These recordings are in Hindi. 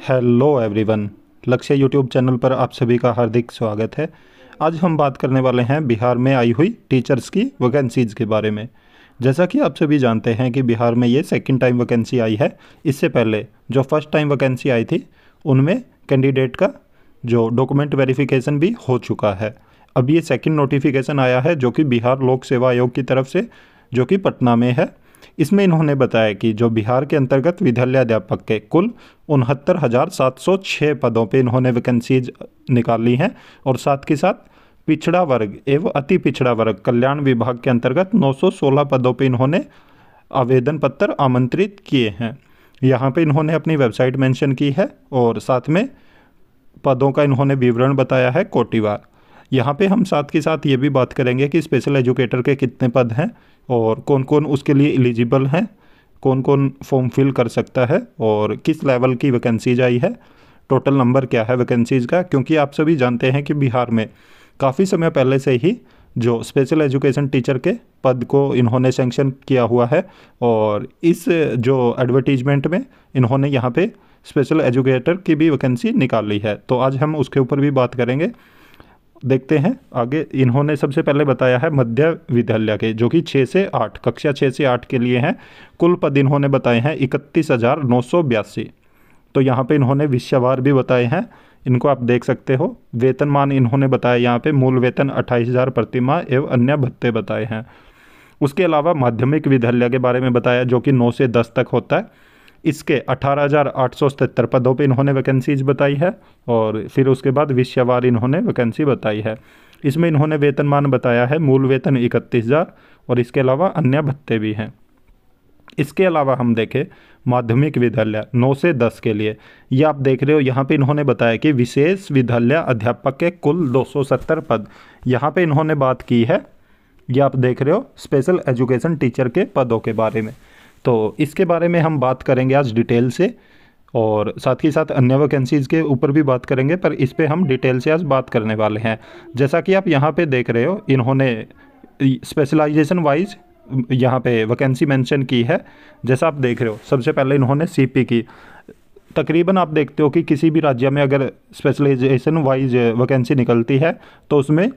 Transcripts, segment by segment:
Hello everyone. लक्ष्य यूट्यूब चैनल पर आप सभी का हार्दिक स्वागत है। आज हम बात करने वाले हैं बिहार में आई हुई टीचर्स की वैकेंसीज़ के बारे में। जैसा कि आप सभी जानते हैं कि बिहार में ये सेकंड टाइम वैकेंसी आई है। इससे पहले जो फर्स्ट टाइम वैकेंसी आई थी उनमें कैंडिडेट का जो डॉक्यूमेंट वेरिफिकेशन भी हो चुका है। अब ये सेकंड नोटिफिकेशन आया है जो कि बिहार लोक सेवा आयोग की तरफ से, जो कि पटना में है। इसमें इन्होंने बताया कि जो बिहार के अंतर्गत विद्यालयाध्यापक के कुल 69,706 पदों पे इन्होंने वैकेंसीज निकाली हैं और साथ के साथ पिछड़ा वर्ग एवं अति पिछड़ा वर्ग कल्याण विभाग के अंतर्गत 916 पदों पे इन्होंने आवेदन पत्र आमंत्रित किए हैं। यहाँ पे इन्होंने अपनी वेबसाइट मेंशन की है और साथ में पदों का इन्होंने विवरण बताया है कोटिवार। यहाँ पे हम साथ के साथ ये भी बात करेंगे कि स्पेशल एजुकेटर के कितने पद हैं और कौन कौन उसके लिए एलिजिबल हैं, कौन कौन फॉर्म फिल कर सकता है और किस लेवल की वैकेंसीज आई है, टोटल नंबर क्या है वैकेंसीज़ का। क्योंकि आप सभी जानते हैं कि बिहार में काफ़ी समय पहले से ही जो स्पेशल एजुकेशन टीचर के पद को इन्होंने सेंक्शन किया हुआ है और इस जो एडवर्टीजमेंट में इन्होंने यहाँ पे स्पेशल एजुकेटर की भी वैकेंसी निकाली है। तो आज हम उसके ऊपर भी बात करेंगे। देखते हैं आगे। इन्होंने सबसे पहले बताया है मध्य विद्यालय के, जो कि 6 से 8 कक्षा 6 से 8 के लिए हैं। कुल पद इन्होंने बताए हैं 31,982। तो यहाँ पे इन्होंने विषयवार भी बताए हैं, इनको आप देख सकते हो। वेतनमान इन्होंने बताया यहाँ पे मूल वेतन 28,000 प्रति माह एवं अन्य भत्ते बताए हैं। उसके अलावा माध्यमिक विद्यालय के बारे में बताया जो कि 9 से 10 तक होता है। इसके 18,877 पदों पे इन्होंने वैकेंसीज बताई है और फिर उसके बाद विषयवार इन्होंने वैकेंसी बताई है। इसमें इन्होंने वेतनमान बताया है मूल वेतन 31,000 और इसके अलावा अन्य भत्ते भी हैं। इसके अलावा हम देखें माध्यमिक विद्यालय 9 से 10 के लिए, ये आप देख रहे हो यहाँ पे इन्होंने बताया कि विशेष विद्यालय अध्यापक के कुल 270 पद। यहाँ पे इन्होंने बात की है, ये आप देख रहे हो स्पेशल एजुकेशन टीचर के पदों के बारे में। तो इसके बारे में हम बात करेंगे आज डिटेल से और साथ ही साथ अन्य वैकेंसीज़ के ऊपर भी बात करेंगे, पर इस पे हम डिटेल से आज बात करने वाले हैं। जैसा कि आप यहाँ पे देख रहे हो इन्होंने स्पेशलाइजेशन वाइज यहाँ पे वैकेंसी मेंशन की है। जैसा आप देख रहे हो सबसे पहले इन्होंने सीपी की, तकरीबन आप देखते हो कि किसी भी राज्य में अगर स्पेशलाइजेशन वाइज वैकेंसी निकलती है तो उसमें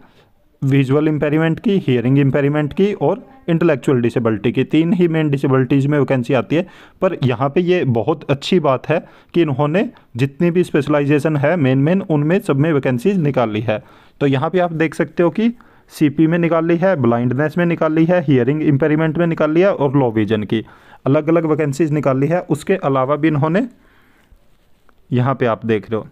विजुअल इम्पेयरमेंट की, हियरिंग इम्पेयरमेंट की और इंटेलेक्चुअल डिसेबिलिटी की, 3 ही मेन डिसेबिलिटीज़ में वैकेंसी आती है। पर यहाँ पे ये बहुत अच्छी बात है कि इन्होंने जितनी भी स्पेशलाइजेशन है मेन उनमें सब में वैकेंसीज निकाली है। तो यहाँ पे आप देख सकते हो कि सीपी में निकाली है, ब्लाइंडनेस में निकाली है, हियरिंग इम्पेयरमेंट में निकाली है और लो विजन की अलग अलग वैकेंसीज निकाली है। उसके अलावा भी इन्होंने यहाँ पे आप देख रहे हो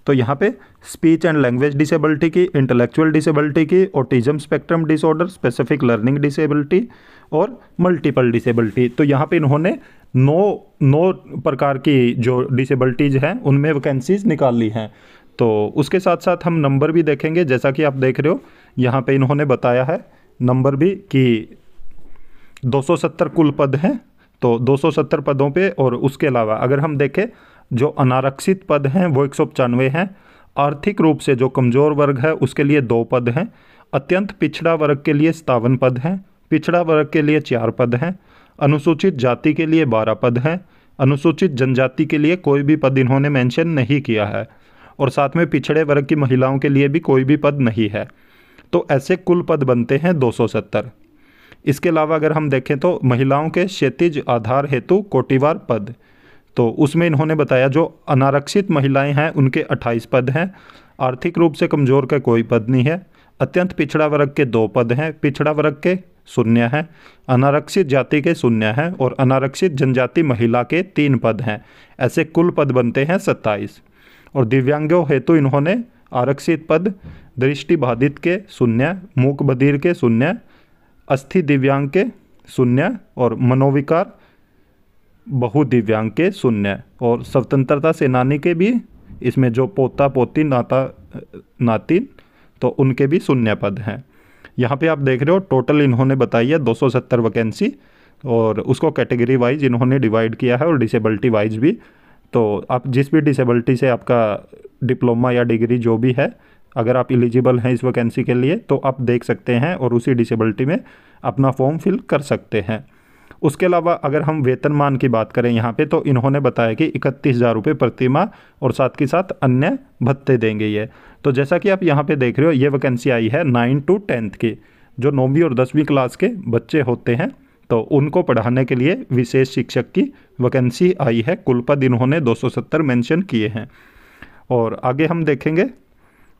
तो यहाँ पे स्पीच एंड लैंग्वेज डिसेबिलिटी की, इंटेलेक्चुअल डिसेबिलिटी की, autism spectrum disorder, specific learning disability और मल्टीपल डिसेबिलिटी। तो यहाँ पे इन्होंने 9 प्रकार की जो डिसेबिलिटीज़ हैं उनमें वैकेंसीज निकाली हैं। तो उसके साथ साथ हम नंबर भी देखेंगे। जैसा कि आप देख रहे हो यहाँ पे इन्होंने बताया है नंबर भी कि 270 कुल पद हैं, तो 270 पदों पे। और उसके अलावा अगर हम देखें जो अनारक्षित पद हैं वो 195 हैं। आर्थिक रूप से जो कमज़ोर वर्ग है उसके लिए 2 पद हैं। अत्यंत पिछड़ा वर्ग के लिए 57 पद हैं। पिछड़ा वर्ग के लिए 4 पद हैं। अनुसूचित जाति के लिए 12 पद हैं। अनुसूचित जनजाति के लिए कोई भी पद इन्होंने मेंशन नहीं किया है और साथ में पिछड़े वर्ग की महिलाओं के लिए भी कोई भी पद नहीं है। तो ऐसे कुल पद बनते हैं 270। इसके अलावा अगर हम देखें तो महिलाओं के क्षैतिज आधार हेतु कोटिवार पद, तो उसमें इन्होंने बताया जो अनारक्षित महिलाएं हैं उनके 28 पद हैं। आर्थिक रूप से कमज़ोर का कोई पद नहीं है। अत्यंत पिछड़ा वर्ग के 2 पद हैं। पिछड़ा वर्ग के 0 हैं। अनारक्षित जाति के 0 हैं और अनारक्षित जनजाति महिला के 3 पद हैं। ऐसे कुल पद बनते हैं 27। और दिव्यांगों हेतु इन्होंने आरक्षित पद दृष्टिबाधित के 0, मूक बधिर के 0, अस्थि दिव्यांग के 0 और मनोविकार बहुदिव्यांग के 0 और स्वतंत्रता सेनानी के भी इसमें जो पोता पोती नाता नातिन तो उनके भी 0 पद हैं। यहाँ पे आप देख रहे हो टोटल इन्होंने बताई है 270 वैकेंसी और उसको कैटेगरी वाइज इन्होंने डिवाइड किया है और डिसेबिलिटी वाइज भी। तो आप जिस भी डिसेबिलिटी से आपका डिप्लोमा या डिग्री जो भी है, अगर आप एलिजिबल हैं इस वैकेंसी के लिए तो आप देख सकते हैं और उसी डिसेबिलिटी में अपना फॉर्म फिल कर सकते हैं। उसके अलावा अगर हम वेतनमान की बात करें यहाँ पे, तो इन्होंने बताया कि 31,000 रुपये प्रति माह और साथ के साथ अन्य भत्ते देंगे ये। तो जैसा कि आप यहाँ पे देख रहे हो, ये वैकेंसी आई है 9 to 10th की, जो 9वीं और 10वीं क्लास के बच्चे होते हैं तो उनको पढ़ाने के लिए विशेष शिक्षक की वैकेंसी आई है। कुल पद इन्होंने 270 मेंशन किए हैं। और आगे हम देखेंगे,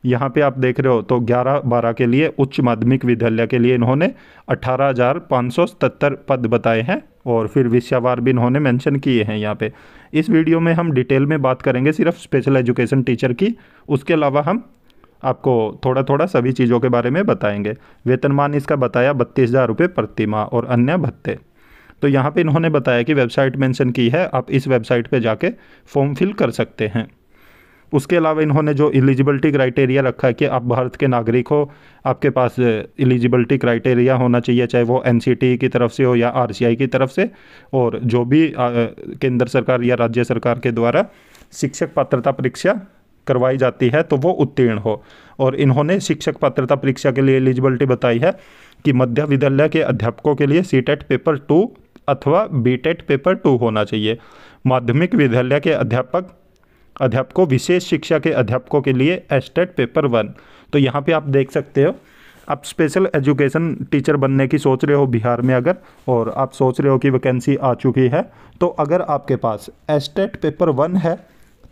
यहाँ पे आप देख रहे हो तो 11-12 के लिए उच्च माध्यमिक विद्यालय के लिए इन्होंने 18,577 पद बताए हैं और फिर विषयवार भी इन्होंने मेंशन किए हैं यहाँ पे। इस वीडियो में हम डिटेल में बात करेंगे सिर्फ स्पेशल एजुकेशन टीचर की, उसके अलावा हम आपको थोड़ा थोड़ा सभी चीज़ों के बारे में बताएंगे। वेतनमान इसका बताया 32,000 रुपये प्रति माह और अन्य भत्ते। तो यहाँ पे इन्होंने बताया कि वेबसाइट मेंशन की है, आप इस वेबसाइट पे जाके फॉर्म फिल कर सकते हैं। उसके अलावा इन्होंने जो एलिजिबिलिटी क्राइटेरिया रखा है कि आप भारत के नागरिक हो, आपके पास एलिजिबिलिटी क्राइटेरिया होना चाहिए, चाहे वो NCT की तरफ से हो या RCI की तरफ से, और जो भी केंद्र सरकार या राज्य सरकार के द्वारा शिक्षक पात्रता परीक्षा करवाई जाती है तो वो उत्तीर्ण हो। और इन्होंने शिक्षक पात्रता परीक्षा के लिए एलिजिबिलिटी बताई है कि मध्य विद्यालय के अध्यापकों के लिए CTET पेपर 2 अथवा BTET पेपर 2 होना चाहिए। माध्यमिक विद्यालय के अध्यापकों विशेष शिक्षा के अध्यापकों के लिए STET पेपर 1। तो यहाँ पे आप देख सकते हो, आप स्पेशल एजुकेशन टीचर बनने की सोच रहे हो बिहार में अगर, और आप सोच रहे हो कि वैकेंसी आ चुकी है, तो अगर आपके पास STET पेपर 1 है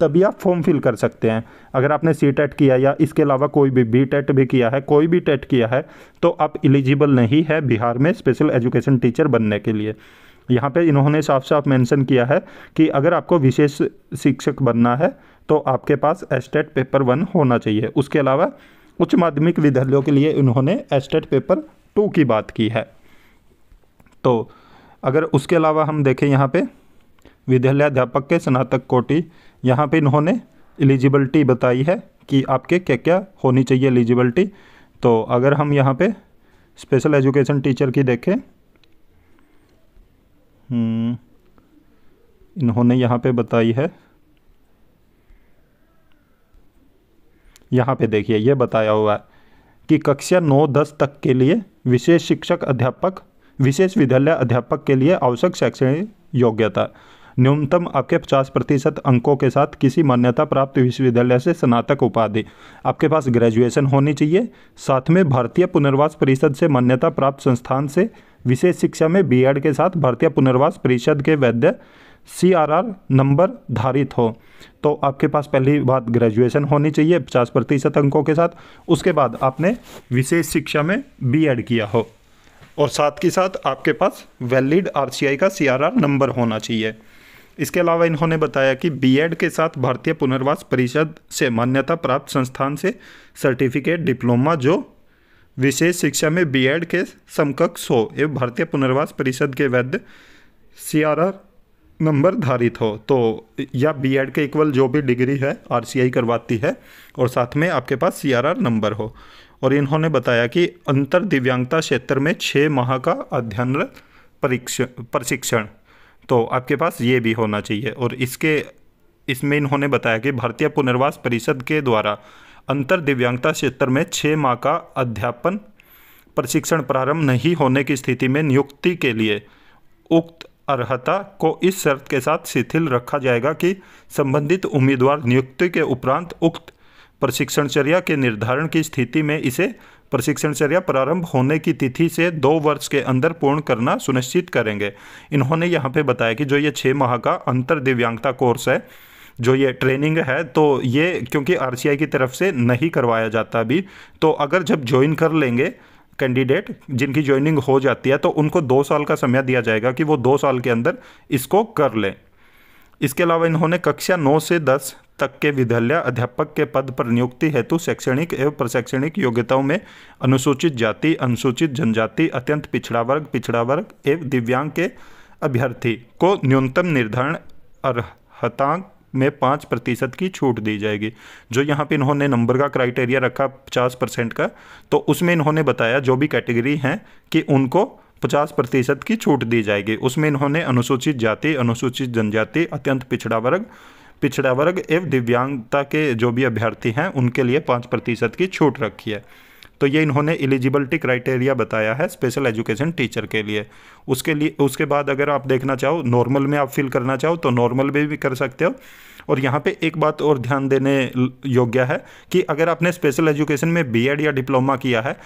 तभी आप फॉर्म फिल कर सकते हैं। अगर आपने CTET किया या इसके अलावा कोई भी BTET भी किया है, कोई भी टेट किया है, तो आप एलिजिबल नहीं है बिहार में स्पेशल एजुकेशन टीचर बनने के लिए। यहाँ पे इन्होंने साफ साफ मेंशन किया है कि अगर आपको विशेष शिक्षक बनना है तो आपके पास STET पेपर 1 होना चाहिए। उसके अलावा उच्च माध्यमिक विद्यालयों के लिए इन्होंने STET पेपर 2 की बात की है। तो अगर उसके अलावा हम देखें यहाँ पे विद्यालय अध्यापक के स्नातक कोटि, यहाँ पे इन्होंने एलिजिबिलिटी बताई है कि आपके क्या क्या होनी चाहिए एलिजिबिलिटी। तो अगर हम यहाँ पे स्पेशल एजुकेशन टीचर की देखें, इन्होंने यहाँ पे बताई है, यहाँ पे देखिए ये बताया हुआ है कि कक्षा 9-10 तक के लिए विशेष शिक्षक अध्यापक विशेष विद्यालय अध्यापक के लिए आवश्यक शैक्षणिक योग्यता न्यूनतम आपके 50% अंकों के साथ किसी मान्यता प्राप्त विश्वविद्यालय से स्नातक उपाधि, आपके पास ग्रेजुएशन होनी चाहिए। साथ में भारतीय पुनर्वास परिषद से मान्यता प्राप्त संस्थान से विशेष शिक्षा में B.Ed के साथ भारतीय पुनर्वास परिषद के वैध CRR नंबर धारित हो। तो आपके पास पहली बात ग्रेजुएशन होनी चाहिए 50% अंकों के साथ, उसके बाद आपने विशेष शिक्षा में B.Ed किया हो और साथ के साथ आपके पास वैलिड RCI का CRR नंबर होना चाहिए। इसके अलावा इन्होंने बताया कि B.Ed के साथ भारतीय पुनर्वास परिषद से मान्यता प्राप्त संस्थान से सर्टिफिकेट डिप्लोमा जो विशेष शिक्षा में B.Ed के समकक्ष हो एवं भारतीय पुनर्वास परिषद के वैध CRR नंबर धारित हो। तो या B.Ed के इक्वल जो भी डिग्री है RCI करवाती है और साथ में आपके पास CRR नंबर हो। और इन्होंने बताया कि अंतर दिव्यांगता क्षेत्र में 6 माह का अध्ययनरत प्रशिक्षण, तो आपके पास ये भी होना चाहिए। और इसमें इन्होंने बताया कि भारतीय पुनर्वास परिषद के द्वारा अंतर दिव्यांगता क्षेत्र में 6 माह का अध्यापन प्रशिक्षण प्रारंभ नहीं होने की स्थिति में नियुक्ति के लिए उक्त अर्हता को इस शर्त के साथ शिथिल रखा जाएगा कि संबंधित उम्मीदवार नियुक्ति के उपरांत उक्त प्रशिक्षणचर्या के निर्धारण की स्थिति में इसे प्रशिक्षणचर्या प्रारंभ होने की तिथि से 2 वर्ष के अंदर पूर्ण करना सुनिश्चित करेंगे। इन्होंने यहाँ पे बताया कि जो ये 6 माह का अंतर दिव्यांगता कोर्स है, जो ये ट्रेनिंग है, तो ये क्योंकि RCI की तरफ से नहीं करवाया जाता अभी, तो अगर जब ज्वाइन कर लेंगे कैंडिडेट जिनकी ज्वाइनिंग हो जाती है तो उनको 2 साल का समय दिया जाएगा कि वो 2 साल के अंदर इसको कर लें। इसके अलावा इन्होंने कक्षा 9 से 10 तक के विद्यालय अध्यापक के पद पर नियुक्ति हेतु शैक्षणिक एवं प्रशैक्षणिक योग्यताओं में अनुसूचित जाति, अनुसूचित जनजाति, अत्यंत पिछड़ा वर्ग एवं दिव्यांग के अभ्यर्थी को न्यूनतम निर्धारण अर्हतांक में 5% की छूट दी जाएगी। जो यहाँ पे इन्होंने नंबर का क्राइटेरिया रखा 50% का, तो उसमें इन्होंने बताया जो भी कैटेगरी हैं कि उनको 50% की छूट दी जाएगी। उसमें इन्होंने अनुसूचित जाति, अनुसूचित जनजाति, अत्यंत पिछड़ा वर्ग एवं दिव्यांगता के जो भी अभ्यर्थी हैं उनके लिए 5% की छूट रखी है। तो ये इन्होंने एलिजिबिलिटी क्राइटेरिया बताया है स्पेशल एजुकेशन टीचर के लिए। उसके बाद अगर आप देखना चाहो नॉर्मल में आप फिल करना चाहो तो नॉर्मल में भी कर सकते हो। और यहाँ पे एक बात और ध्यान देने योग्य है कि अगर आपने स्पेशल एजुकेशन में बीएड या डिप्लोमा किया है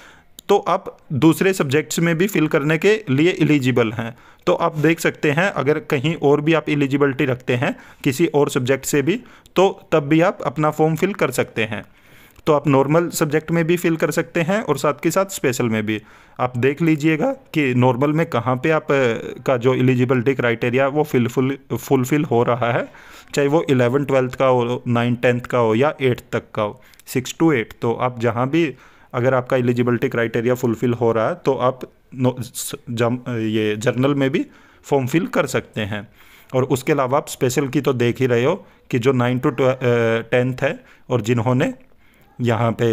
तो आप दूसरे सब्जेक्ट्स में भी फिल करने के लिए एलिजिबल हैं। तो आप देख सकते हैं अगर कहीं और भी आप एलिजिबिलिटी रखते हैं किसी और सब्जेक्ट से भी, तो तब भी आप अपना फॉर्म फिल कर सकते हैं। तो आप नॉर्मल सब्जेक्ट में भी फिल कर सकते हैं और साथ के साथ स्पेशल में भी। आप देख लीजिएगा कि नॉर्मल में कहाँ पे आप का जो एलिजिबिलिटी क्राइटेरिया वो फुलफिल हो रहा है, चाहे वो 11 12th का हो, 9 10th का हो या 8th तक का हो, 6 to 8। तो आप जहाँ भी अगर आपका एलिजिबिलिटी क्राइटेरिया फुलफिल हो रहा है तो आप ये जर्नल में भी फॉर्म फिल कर सकते हैं। और उसके अलावा आप स्पेशल की तो देख ही रहे हो कि जो 9 to 10th है और जिन्होंने यहाँ पे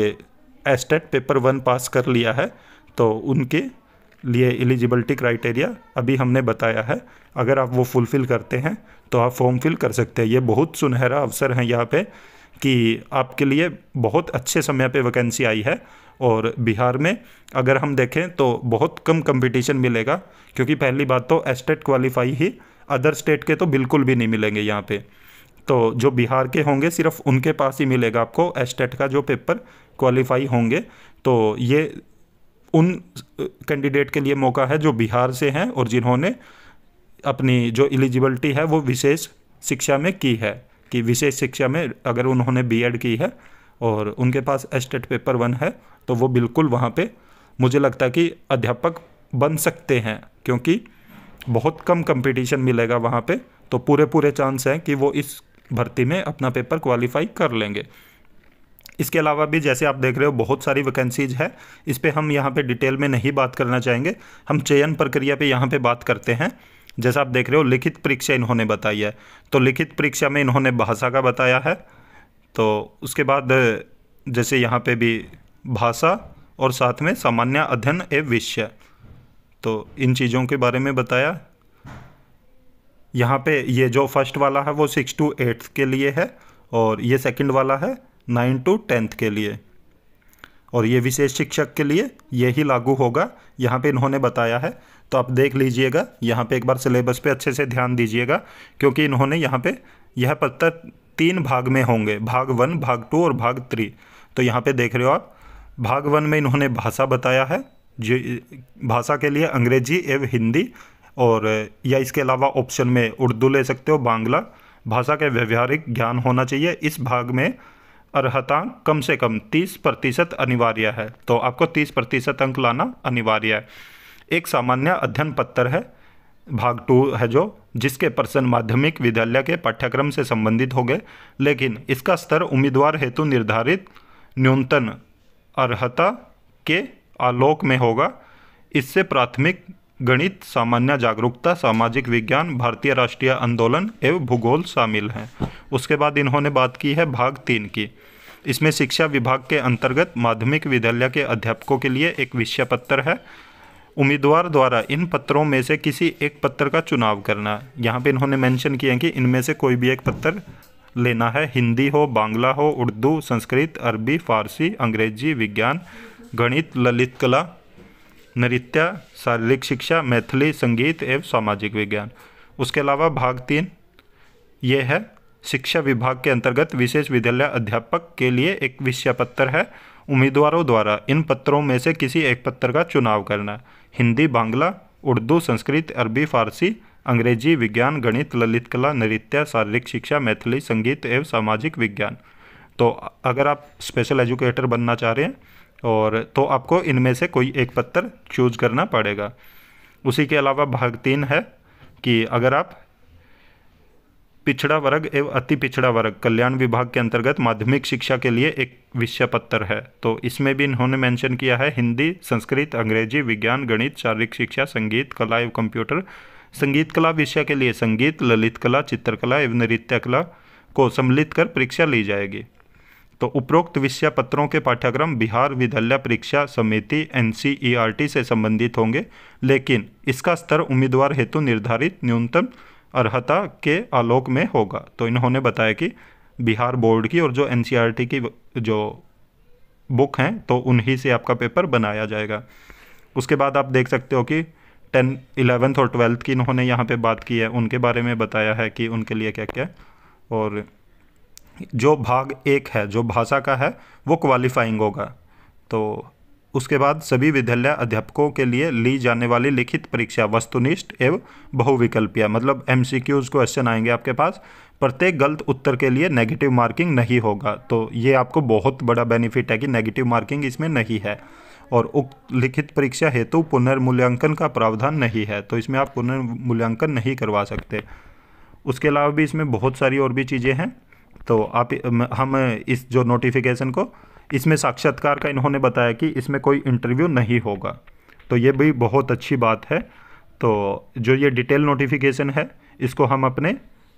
एस्टेट पेपर 1 पास कर लिया है तो उनके लिए एलिजिबिलिटी क्राइटेरिया अभी हमने बताया है। अगर आप वो फुलफ़िल करते हैं तो आप फॉर्म फिल कर सकते हैं। ये बहुत सुनहरा अवसर है यहाँ पे कि आपके लिए बहुत अच्छे समय पे वैकेंसी आई है। और बिहार में अगर हम देखें तो बहुत कम कंपटीशन मिलेगा, क्योंकि पहली बात तो एस्टेट क्वालिफाई ही, अदर स्टेट के तो बिल्कुल भी नहीं मिलेंगे यहाँ पे। तो जो बिहार के होंगे सिर्फ उनके पास ही मिलेगा आपको एस्टेट का जो पेपर क्वालिफाई होंगे। तो ये उन कैंडिडेट के लिए मौका है जो बिहार से हैं और जिन्होंने अपनी जो एलिजिबिलिटी है वो विशेष शिक्षा में की है, कि विशेष शिक्षा में अगर उन्होंने बीएड की है और उनके पास एस्टेट पेपर 1 है तो वो बिल्कुल वहाँ पे मुझे लगता है कि अध्यापक बन सकते हैं, क्योंकि बहुत कम कंपटीशन मिलेगा वहाँ पे। तो पूरे चांस हैं कि वो इस भर्ती में अपना पेपर क्वालिफाई कर लेंगे। इसके अलावा भी जैसे आप देख रहे हो बहुत सारी वैकेंसीज है, इस पे हम यहाँ पे डिटेल में नहीं बात करना चाहेंगे, हम चयन प्रक्रिया पे यहाँ पे बात करते हैं। जैसा आप देख रहे हो लिखित परीक्षा इन्होंने बताई है, तो लिखित परीक्षा में इन्होंने भाषा का बताया है। तो उसके बाद जैसे यहाँ पे भी भाषा और साथ में सामान्य अध्ययन एवं विषय, तो इन चीज़ों के बारे में बताया। यहाँ पे ये जो फर्स्ट वाला है वो 6 to 8 के लिए है और ये सेकंड वाला है 9 to 10th के लिए, और ये विशेष शिक्षक के लिए यही लागू होगा, यहाँ पे इन्होंने बताया है। तो आप देख लीजिएगा, यहाँ पे एक बार सिलेबस पे अच्छे से ध्यान दीजिएगा, क्योंकि इन्होंने यहाँ पे यह पत्र 3 भाग में होंगे, भाग 1, भाग 2 और भाग 3। तो यहाँ पे देख रहे हो आप, भाग 1 में इन्होंने भाषा बताया है, जो भाषा के लिए अंग्रेजी एवं हिंदी, और या इसके अलावा ऑप्शन में उर्दू ले सकते हो, बांग्ला। भाषा के व्यवहारिक ज्ञान होना चाहिए। इस भाग में अर्हतांक कम से कम 30% अनिवार्य है, तो आपको 30% अंक लाना अनिवार्य है। एक सामान्य अध्ययन पत्र है, भाग 2 है जिसके प्रश्न माध्यमिक विद्यालय के पाठ्यक्रम से संबंधित हो गए, लेकिन इसका स्तर उम्मीदवार हेतु निर्धारित न्यूनतम अर्हता के आलोक में होगा। इससे प्राथमिक गणित, सामान्य जागरूकता, सामाजिक विज्ञान, भारतीय राष्ट्रीय आंदोलन एवं भूगोल शामिल हैं। उसके बाद इन्होंने बात की है भाग 3 की। इसमें शिक्षा विभाग के अंतर्गत माध्यमिक विद्यालय के अध्यापकों के लिए एक विषय पत्र है। उम्मीदवार द्वारा इन पत्रों में से किसी एक पत्र का चुनाव करना। यहाँ पे इन्होंने मेंशन किया है कि इनमें से कोई भी एक पत्र लेना है, हिंदी हो, बांग्ला हो, उर्दू, संस्कृत, अरबी, फारसी, अंग्रेजी, विज्ञान, गणित, ललित कला, नृत्य, शारीरिक शिक्षा, मैथिली, संगीत एवं सामाजिक विज्ञान। उसके अलावा भाग 3 ये है शिक्षा विभाग के अंतर्गत विशेष विद्यालय अध्यापक के लिए एक विषय पत्र है। उम्मीदवारों द्वारा इन पत्रों में से किसी एक पत्र का चुनाव करना। हिंदी, बांग्ला, उर्दू, संस्कृत, अरबी, फारसी, अंग्रेजी, विज्ञान, गणित, ललित कला, नृत्य, शारीरिक शिक्षा, मैथिली, संगीत एवं सामाजिक विज्ञान। तो अगर आप स्पेशल एजुकेटर बनना चाह रहे हैं और तो आपको इनमें से कोई एक पत्र चूज करना पड़ेगा। उसी के अलावा भाग 3 है कि अगर आप पिछड़ा वर्ग एवं अति पिछड़ा वर्ग कल्याण विभाग के अंतर्गत माध्यमिक शिक्षा के लिए एक विषय पत्र है, तो इसमें भी इन्होंने मेंशन किया है हिंदी, संस्कृत, अंग्रेजी, विज्ञान, गणित, शारीरिक शिक्षा, संगीत, कला एवं कंप्यूटर। संगीत कला विषय के लिए संगीत, ललित कला, चित्रकला एवं नृत्य कला को सम्मिलित कर परीक्षा ली जाएगी। तो उपरोक्त विषय पत्रों के पाठ्यक्रम बिहार विद्यालय परीक्षा समिति NCERT से संबंधित होंगे, लेकिन इसका स्तर उम्मीदवार हेतु निर्धारित न्यूनतम अर्हता के आलोक में होगा। तो इन्होंने बताया कि बिहार बोर्ड की और जो NCERT की जो बुक हैं तो उन्हीं से आपका पेपर बनाया जाएगा। उसके बाद आप देख सकते हो कि 10, 11th और 12th की इन्होंने यहाँ पे बात की है, उनके बारे में बताया है कि उनके लिए क्या क्या। और जो भाग 1 है जो भाषा का है वो क्वालिफाइंग होगा। तो उसके बाद सभी विद्यालय अध्यापकों के लिए ली जाने वाली लिखित परीक्षा वस्तुनिष्ठ एवं बहुविकल्पीय, मतलब MCQs क्वेश्चन आएंगे आपके पास, प्रत्येक गलत उत्तर के लिए नेगेटिव मार्किंग नहीं होगा। तो ये आपको बहुत बड़ा बेनिफिट है कि नेगेटिव मार्किंग इसमें नहीं है। और उक्त लिखित परीक्षा हेतु पुनर्मूल्यांकन का प्रावधान नहीं है, तो इसमें आप पुनर्मूल्यांकन नहीं करवा सकते। उसके अलावा भी इसमें बहुत सारी और भी चीज़ें हैं। तो हम इस जो नोटिफिकेशन को, इसमें साक्षात्कार का इन्होंने बताया कि इसमें कोई इंटरव्यू नहीं होगा, तो ये भी बहुत अच्छी बात है। तो जो ये डिटेल नोटिफिकेशन है इसको हम अपने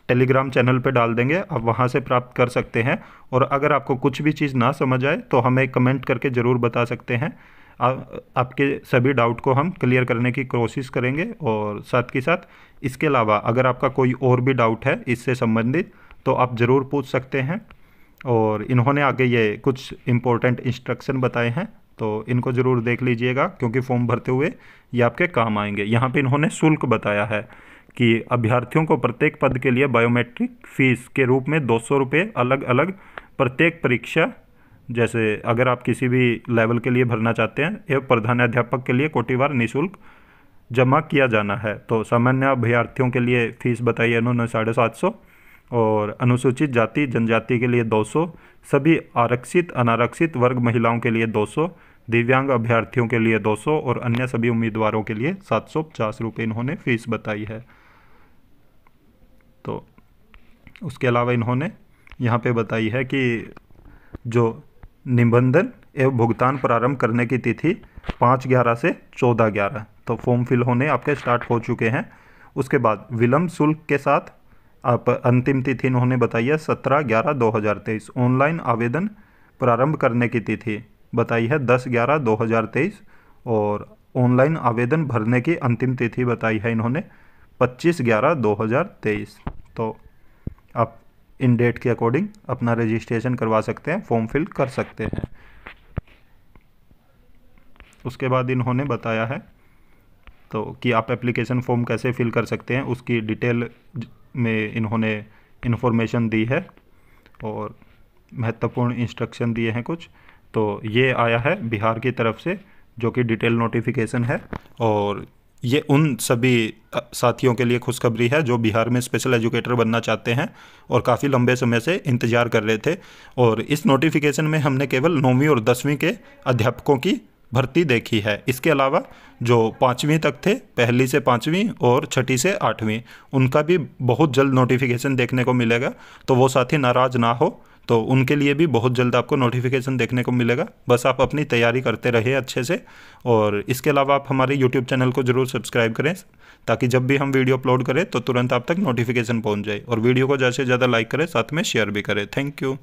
टेलीग्राम चैनल पे डाल देंगे, आप वहाँ से प्राप्त कर सकते हैं। और अगर आपको कुछ भी चीज़ ना समझ आए तो हमें कमेंट करके ज़रूर बता सकते हैं। आपके सभी डाउट को हम क्लियर करने की कोशिश करेंगे। और साथ के साथ इसके अलावा अगर आपका कोई और भी डाउट है इससे संबंधित तो आप ज़रूर पूछ सकते हैं। और इन्होंने आगे ये कुछ इम्पोर्टेंट इंस्ट्रक्शन बताए हैं, तो इनको ज़रूर देख लीजिएगा क्योंकि फॉर्म भरते हुए ये आपके काम आएंगे। यहाँ पे इन्होंने शुल्क बताया है कि अभ्यर्थियों को प्रत्येक पद के लिए बायोमेट्रिक फीस के रूप में 200 रुपये अलग अलग प्रत्येक परीक्षा, जैसे अगर आप किसी भी लेवल के लिए भरना चाहते हैं, एवं प्रधानाध्यापक के लिए कोटिवार निःशुल्क जमा किया जाना है। तो सामान्य अभ्यर्थियों के लिए फ़ीस बताई है उन्होंने 750, और अनुसूचित जाति जनजाति के लिए 200, सभी आरक्षित अनारक्षित वर्ग महिलाओं के लिए 200, दिव्यांग अभ्यर्थियों के लिए 200 और अन्य सभी उम्मीदवारों के लिए 750 रुपये इन्होंने फ़ीस बताई है। तो उसके अलावा इन्होंने यहाँ पे बताई है कि जो निबंधन एवं भुगतान प्रारंभ करने की तिथि 5/11 से 14/11, तो फॉर्म फिल होने आपके स्टार्ट हो चुके हैं। उसके बाद विलम्ब शुल्क के साथ आप अंतिम तिथि इन्होंने बताई है 17/11/2023। ऑनलाइन आवेदन प्रारंभ करने की तिथि बताई है 10/11/2023 और ऑनलाइन आवेदन भरने की अंतिम तिथि बताई है इन्होंने 25/11/2023। तो आप इन डेट के अकॉर्डिंग अपना रजिस्ट्रेशन करवा सकते हैं, फॉर्म फिल कर सकते हैं। उसके बाद इन्होंने बताया है तो कि आप एप्लीकेशन फॉर्म कैसे फिल कर सकते हैं, उसकी डिटेल में इन्होंने इन्फॉर्मेशन दी है और महत्वपूर्ण इंस्ट्रक्शन दिए हैं कुछ। तो ये आया है बिहार की तरफ से, जो कि डिटेल नोटिफिकेशन है। और ये उन सभी साथियों के लिए खुशखबरी है जो बिहार में स्पेशल एजुकेटर बनना चाहते हैं और काफ़ी लंबे समय से इंतज़ार कर रहे थे। और इस नोटिफिकेशन में हमने केवल 9वीं और 10वीं के अध्यापकों की भर्ती देखी है। इसके अलावा जो 5वीं तक थे, 1ली से 5वीं और 6ठी से 8वीं, उनका भी बहुत जल्द नोटिफिकेशन देखने को मिलेगा। तो वो साथी नाराज़ ना हो, तो उनके लिए भी बहुत जल्द आपको नोटिफिकेशन देखने को मिलेगा। बस आप अपनी तैयारी करते रहिए अच्छे से। और इसके अलावा आप हमारे यूट्यूब चैनल को ज़रूर सब्सक्राइब करें ताकि जब भी हम वीडियो अपलोड करें तो तुरंत आप तक नोटिफिकेशन पहुंच जाए। और वीडियो को ज़्यादा से ज़्यादा लाइक करें, साथ में शेयर भी करें। Thank you.